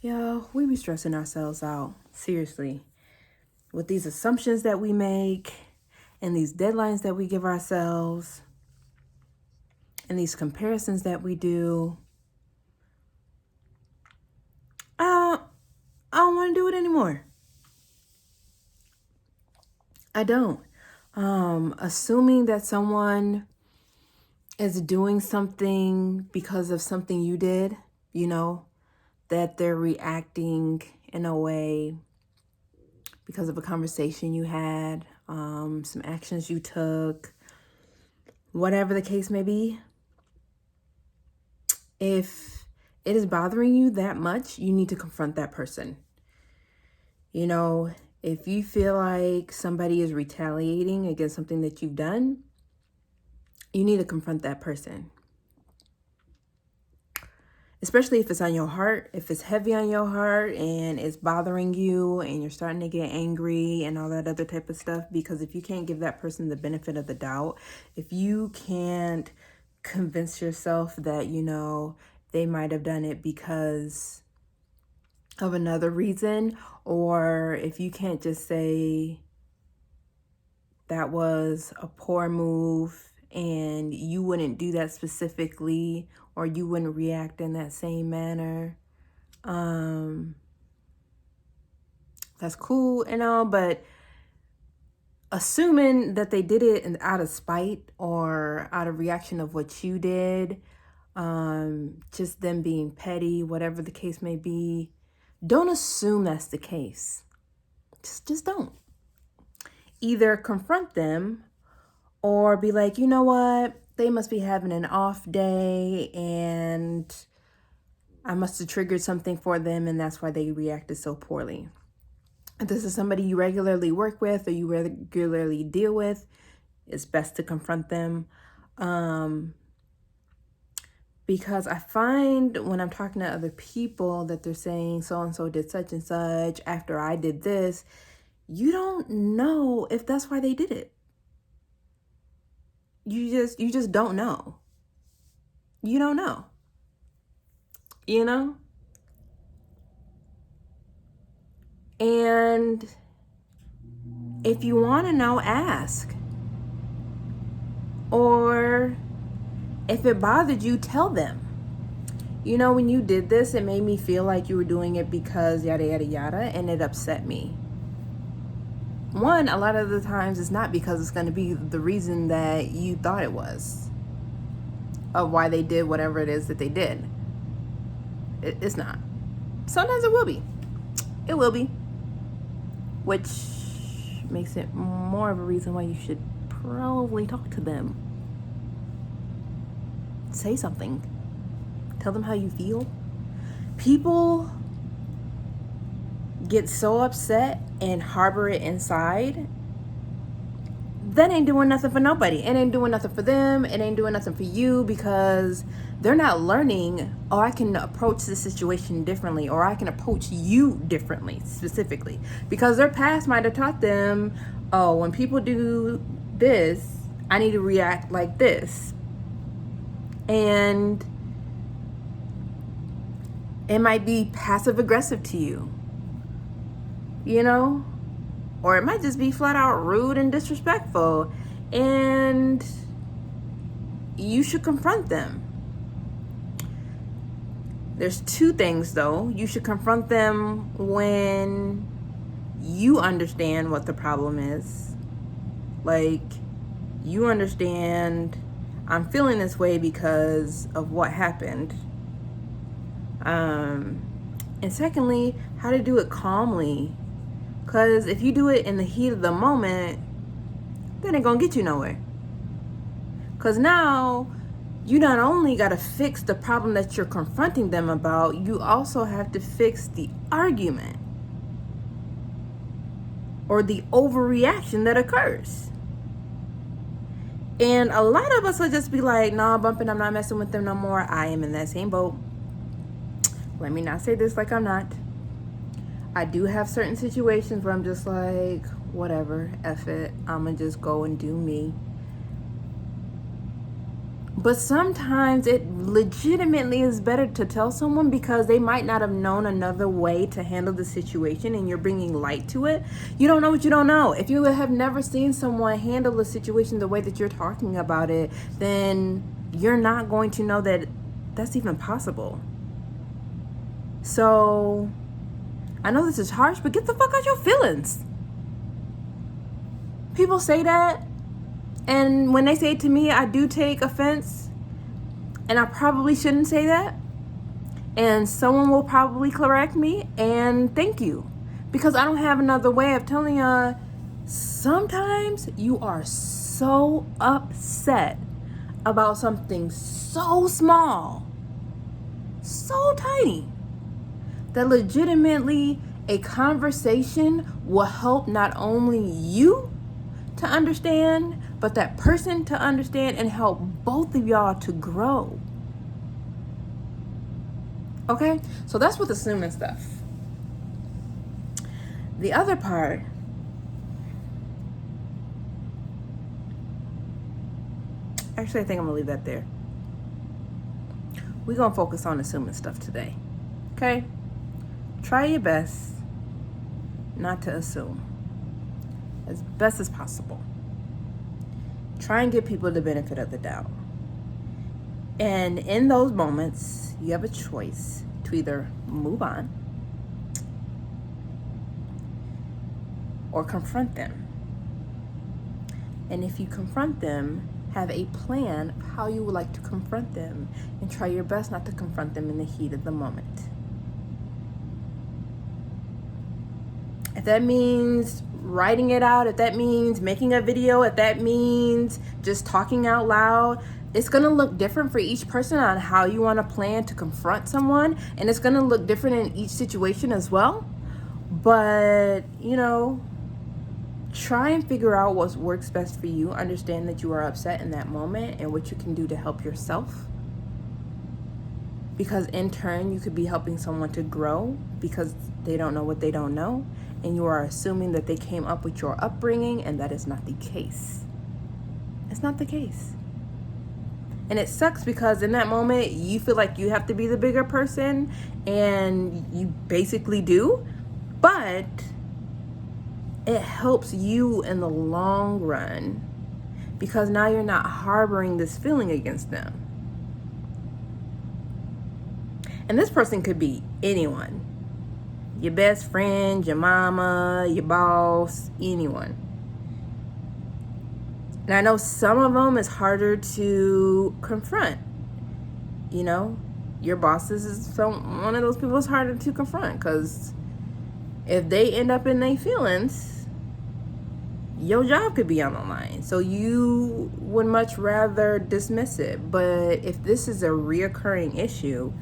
Yeah, we be stressing ourselves out, seriously, with these assumptions that we make and these deadlines that we give ourselves and these comparisons that we do. I don't want to do it anymore. I don't. Assuming that someone is doing something because of something you did, that they're reacting in a way because of a conversation you had, some actions you took, whatever the case may be. If it is bothering you that much, you need to confront that person. If you feel like somebody is retaliating against something that you've done, you need to confront that person. Especially if it's on your heart, if it's heavy on your heart and it's bothering you and you're starting to get angry and all that other type of stuff. Because if you can't give that person the benefit of the doubt, if you can't convince yourself that, they might have done it because of another reason, or if you can't just say that was a poor move and you wouldn't do that specifically, or you wouldn't react in that same manner, that's cool and all, but assuming that they did it out of spite or out of reaction of what you did, just them being petty, whatever the case may be, don't assume that's the case. Just don't. Either confront them or be like, you know what? They must be having an off day and I must have triggered something for them and that's why they reacted so poorly. If this is somebody you regularly work with or you regularly deal with, it's best to confront them. Because I find when I'm talking to other people that they're saying so-and-so did such and such after I did this, you don't know if that's why they did it. You just don't know. You don't know. And if you want to know, ask. Or if it bothered you, tell them. When you did this, it made me feel like you were doing it because yada, yada, yada, and it upset me. One, a lot of the times it's not because it's going to be the reason that you thought it was of why they did whatever it is that they did. It's not. Sometimes it will be. It will be. Which makes it more of a reason why you should probably talk to them. Say something. Tell them how you feel. People get so upset and harbor it inside. That ain't doing nothing for nobody. It ain't doing nothing for them. It ain't doing nothing for you because they're not learning, oh, I can approach this situation differently, or I can approach you differently, specifically. Because their past might have taught them, oh, when people do this, I need to react like this. And it might be passive aggressive to you, or it might just be flat out rude and disrespectful, and you should confront them. There's two things though. You should confront them when you understand what the problem is. Like, you understand, I'm feeling this way because of what happened. And secondly, how to do it calmly. Because if you do it in the heat of the moment, that ain't gonna get you nowhere. Because now you not only got to fix the problem that you're confronting them about, you also have to fix the argument or the overreaction that occurs. And a lot of us will just be like, nah, bumping, I'm not messing with them no more. I am in that same boat. Let me not say this like I'm not. I do have certain situations where I'm just like, whatever, F it. I'm going to just go and do me. But sometimes it legitimately is better to tell someone because they might not have known another way to handle the situation, and you're bringing light to it. You don't know what you don't know. If you have never seen someone handle a situation the way that you're talking about it, then you're not going to know that that's even possible. So I know this is harsh, but get the fuck out your feelings. People say that, and when they say it to me, I do take offense, and I probably shouldn't say that. And someone will probably correct me, and thank you. Because I don't have another way of telling you. Sometimes you are so upset about something so small, so tiny, that legitimately a conversation will help not only you to understand, but that person to understand and help both of y'all to grow. Okay? So that's with assuming stuff. The other part, actually I think I'm gonna leave that there. We're gonna focus on assuming stuff today. Okay? Try your best not to assume as best as possible. Try and give people the benefit of the doubt. And in those moments, you have a choice to either move on or confront them. And if you confront them, have a plan of how you would like to confront them, and try your best not to confront them in the heat of the moment. If that means writing it out, if that means making a video, if that means just talking out loud, it's going to look different for each person on how you want to plan to confront someone. And it's going to look different in each situation as well. But, try and figure out what works best for you. Understand that you are upset in that moment and what you can do to help yourself. Because in turn, you could be helping someone to grow because they don't know what they don't know. And you are assuming that they came up with your upbringing, and that is not the case. It's not the case. And it sucks because in that moment, you feel like you have to be the bigger person, and you basically do. But it helps you in the long run because now you're not harboring this feeling against them. And this person could be anyone. Your best friend, your mama, your boss, anyone. And I know some of them is harder to confront. Your bosses is one of those people is harder to confront because if they end up in their feelings, your job could be on the line. So you would much rather dismiss it. But if this is a reoccurring issue,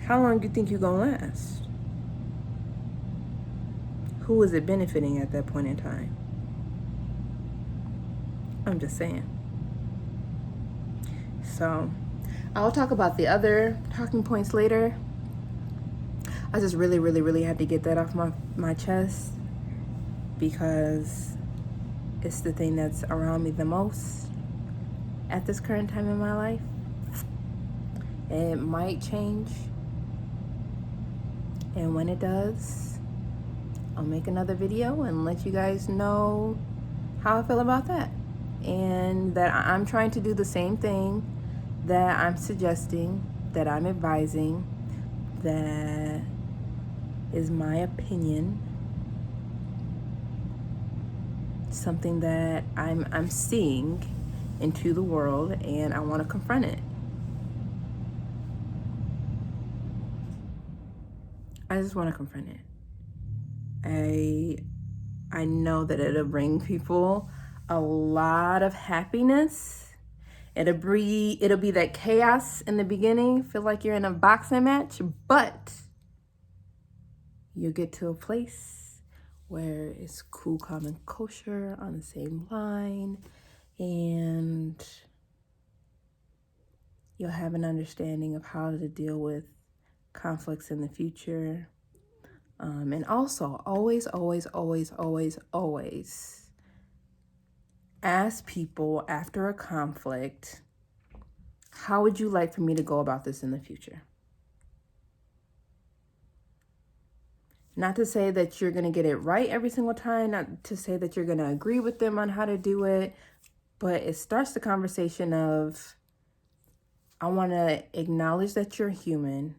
how long do you think you're going to last? Who is it benefiting at that point in time? I'm just saying. So I'll talk about the other talking points later. I just really, really, really had to get that off my chest because it's the thing that's around me the most at this current time in my life. And it might change. And when it does, I'll make another video and let you guys know how I feel about that. And that I'm trying to do the same thing that I'm suggesting, that I'm advising, that is my opinion. Something that I'm seeing into the world, and I want to confront it. I just want to confront it. I know that it'll bring people a lot of happiness. It'll be that chaos in the beginning, feel like you're in a boxing match, but you'll get to a place where it's cool, calm, and kosher on the same line, and you'll have an understanding of how to deal with conflicts in the future. And also, always ask people after a conflict, How would you like for me to go about this in the future? Not to say that you're going to get it right every single time, not to say that you're going to agree with them on how to do it, but it starts the conversation of, I want to acknowledge that you're human.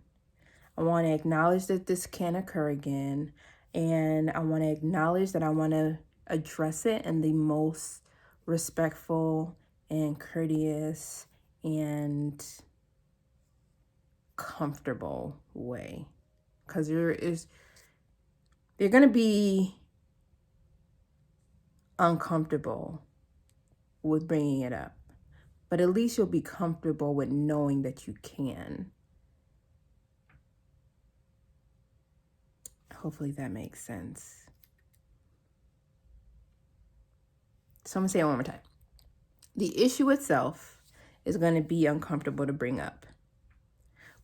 I want to acknowledge that this can occur again. And I want to acknowledge that I want to address it in the most respectful and courteous and comfortable way. Because you're going to be uncomfortable with bringing it up. But at least you'll be comfortable with knowing that you can. Hopefully that makes sense. So I'm going to say it one more time. The issue itself is going to be uncomfortable to bring up.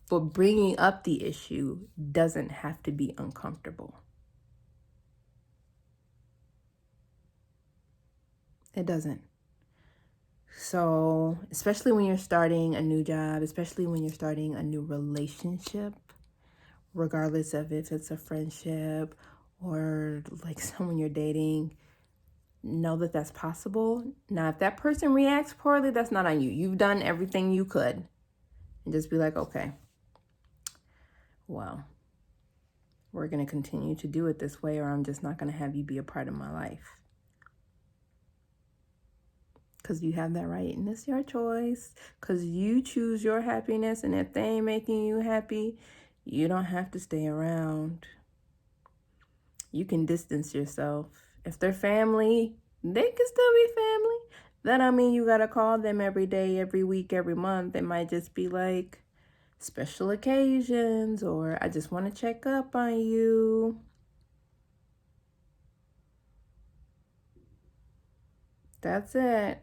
But bringing up the issue doesn't have to be uncomfortable. It doesn't. So, especially when you're starting a new job, especially when you're starting a new relationship, regardless of if it's a friendship or like someone you're dating, know that that's possible. Now, if that person reacts poorly, that's not on you. You've done everything you could. And just be like, okay, well, we're going to continue to do it this way, or I'm just not going to have you be a part of my life. Because you have that right, and it's your choice. Because you choose your happiness, and if they ain't making you happy, you don't have to stay around. You can distance yourself. If they're family, they can still be family. That don't mean you got to call them every day, every week, every month. It might just be like special occasions, or I just want to check up on you. That's it.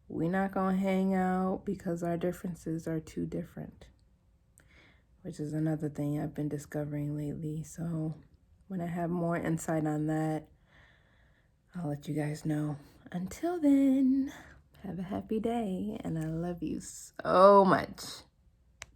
We're not going to hang out because our differences are too different, which is another thing I've been discovering lately. So when I have more insight on that, I'll let you guys know. Until then, have a happy day, and I love you so much.